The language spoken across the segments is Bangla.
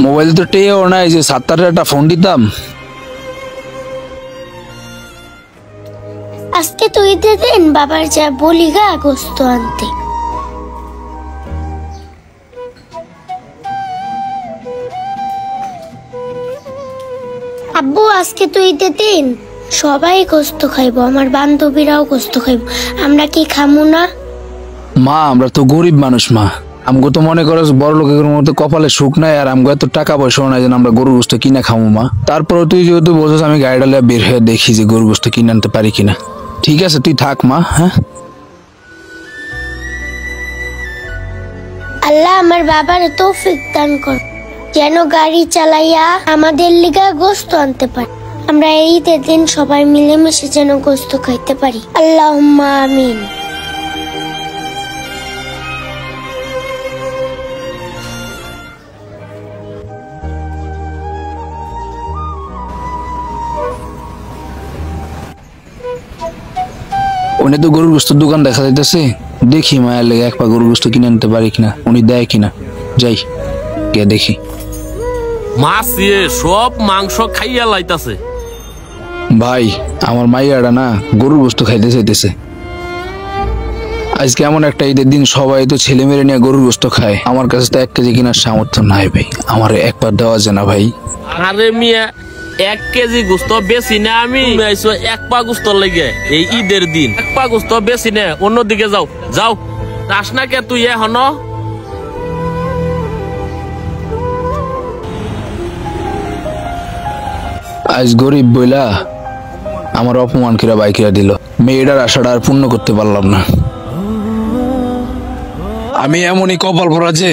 মোবাইল তো টেও নাই যে ৭-৮ একটা ফোন দিতাম। আজকে তো ঈদের দিন, বাবার যা বলি গা গোস্ত আনতে। আব্বু আজকে তো ঈদের দিন, সবাই গোস্ত খাইবো, আমার বান্ধবীরাও গোস্ত খাইবো, আমরা কি খামু না? মা আমরা তো গরিব মানুষ মা, আমগো তো মনে করো বড় লোকের মতো কপালে সুখ নাই, আর আমগো এত টাকা পয়সা নাই যে আমরা গরুর গোস্ত কিনা খামু মা। তারপরে তুই যেহেতু বলছিস আমি গাড়িটা লিয়ে বের হয়ে দেখি যে গরুর গোস্ত কিনে আনতে পারি কিনা। ঠিক আছে তুই থাক মা। হ্যাঁ আল্লাহ আমার বাবার তৌফিক দান কর, যেন গাড়ি চালাইয়া আমাদের লিগা গোস্ত আনতে পারে, আমরা এই ঈদের দিন সবাই মিলেমিশে যেন গোস্ত খাইতে পারি। আল্লাহুম্মা আমিন। উনি তো গরুর গোস্তের দোকান দেখা যাইতেছে, দেখি মায়ের লেগে এক পা গরুর গোস্ত কিনে আনতে পারি কিনা, উনি দেয় কিনা। যাই গিয়ে দেখি। মাছ সব মাংস খাইয়া লাইতাছে। ভাই আমার মাইয়াটা না গরুর গোস্ত খাইতে চাইতেছে। আজকে এমন একটা ঈদের দিন, সবাই তো ছেলে মেরে নিয়ে গরুর গোস্ত খায়, আমার কাছে তো 1 কেজি কেনার সামর্থ্য নাই ভাই, আমার এক পা দেওয়া যায় না ভাই। আরে মিয়া 1 কেজি গোস্ত বেশি না, আমি আইসো 1 পা গোস্ত লেগে এই ঈদের দিন। 1 পা গোস্ত বেশি না, অন্যদিকে যাও যাও। যাস না কে তুই এখনো? আজ গরিব বইলা আমার অপমান করে বাইকিরা দিল, মেয়েটার আশাটা আর পূর্ণ করতে পারলাম না। আমি এমনই কপাল ভরা যে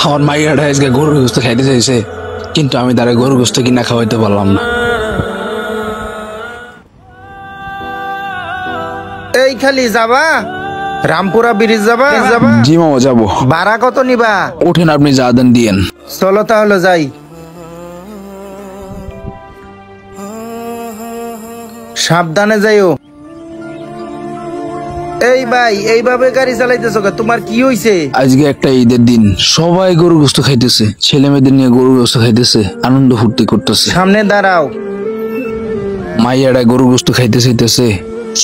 আমার মাইয়াটা আজকে গরুর গোস্ত খাইতে চাইছে, কিন্তু আমি তারা গরুর গোস্ত কিনা খাওয়াইতে পারলাম না। এই খালি যাবা রামপুরা ব্রিজ যাবা? জি মামা যাবো। ভাড়া কত নিবা? ওঠেন আপনি যা দেন দিয়েন। চলো তাহলে যাই। সাবধানে যাইও। এই ভাই এইভাবে গাড়ি চালাইতেছো, তোমার কি হইছে? আজকে একটা ঈদের দিন, সবাই গরুর গোস্ত খাইতেছে, ছেলে মেয়েদের নিয়ে গরুর গোস্ত খাইতেছে, আনন্দ ফুর্তি করতেছে। সামনে দাঁড়াও। মাইয়াটা গরুর গোস্ত খাইতে চাইতেছে,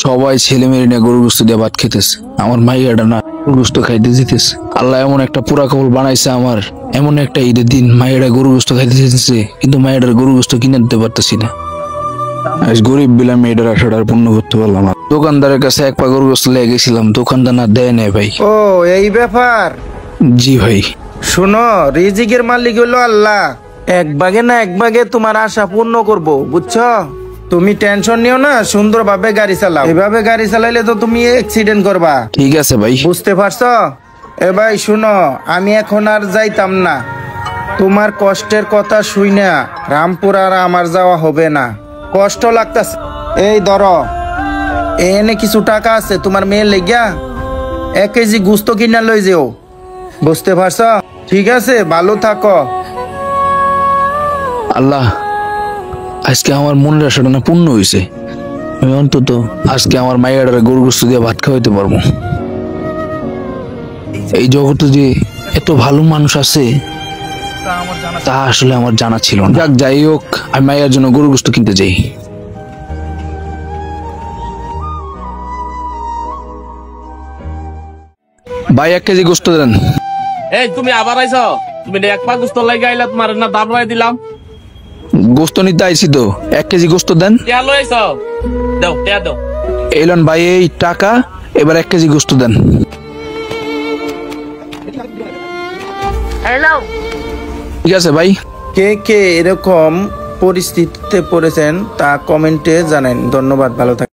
সবাই ছেলে মেয়ে নিয়ে গরুর গোস্ত দিয়ে ভাত খেতেছে, আমার মাইয়াটা না গরুর গোস্ত খাইতে যেতেছে। আল্লাহ এমন একটা পুরা কবল বানাইছে আমার, এমন একটা ঈদের দিন মাইয়াটা গরুর গোস্ত খাইতে চাইতেছে, কিন্তু মাইয়াটার গরুর গোস্ত কিনে দিতে পারতেছি না। আজ গরিব বিলা মেয়েটার আশাটা পূর্ণ করতে পারলাম না। দোকানদারের কাছে 1 পা গরুর গোস্ত লেগে গেছিলাম, দোকানদার না দেয় নাই ভাই। ও এই ব্যাপার? জি ভাই। শোনো, রিজিকের মালিক হলো আল্লাহ, এক ভাগে না এক ভাগে তোমার আশা পূর্ণ করবো, বুঝছো? তুমি টেনশন নিও না, সুন্দরভাবে গাড়ি চালাও। এভাবে গাড়ি চালাইলে তো তুমি অ্যাক্সিডেন্ট করবা। ঠিক আছে ভাই। বুঝতে পারছো? এ ভাই শুনো, আমি এখন আর যাইতাম না, তোমার কষ্টের কথা শুই না রামপুর আর আমার যাওয়া হবে না, কষ্ট লাগতাছে। এই ধরো, এনে কিছু টাকা আছে তোমার মেয়ে লেগিয়া, 1 কেজি গোস্ত কিনা লই যেও, বুঝতে পারছো? ঠিক আছে, ভালো থাকো। আল্লাহ আজকে আমার মনের আশাটা না পূর্ণ হয়েছে, আমি অন্তত আজকে আমার মায়ের গরু গোস্ত দিয়ে ভাত খাওয়াইতে পারবো। এই জগতে যে এত ভালো মানুষ আছে তা আসলে আমার জানা ছিল না। যাক যাই হোক, আমি মায়ের জন্য গরু গোস্ত কিনতে যাই। ভাই 1 কেজি গোস্ত দেন। এই তুমি আবার আইছো? তুমি 1 পা গোস্ত লেগে আইলা, তোমার না দাম রায় দিলাম। গোস্ত নিতে আইছি তো, 1 কেজি গোস্ত দেন। কে লই আইছো? দাও কে দাও। এলেন ভাই এই টাকা, এবার 1 কেজি গোস্ত দেন। হ্যালো, ঠিক আছে ভাই। কে কে এরকম পরিস্থিতিতে পড়েছেন তা কমেন্টে জানেন। ধন্যবাদ, ভালো থাকবেন।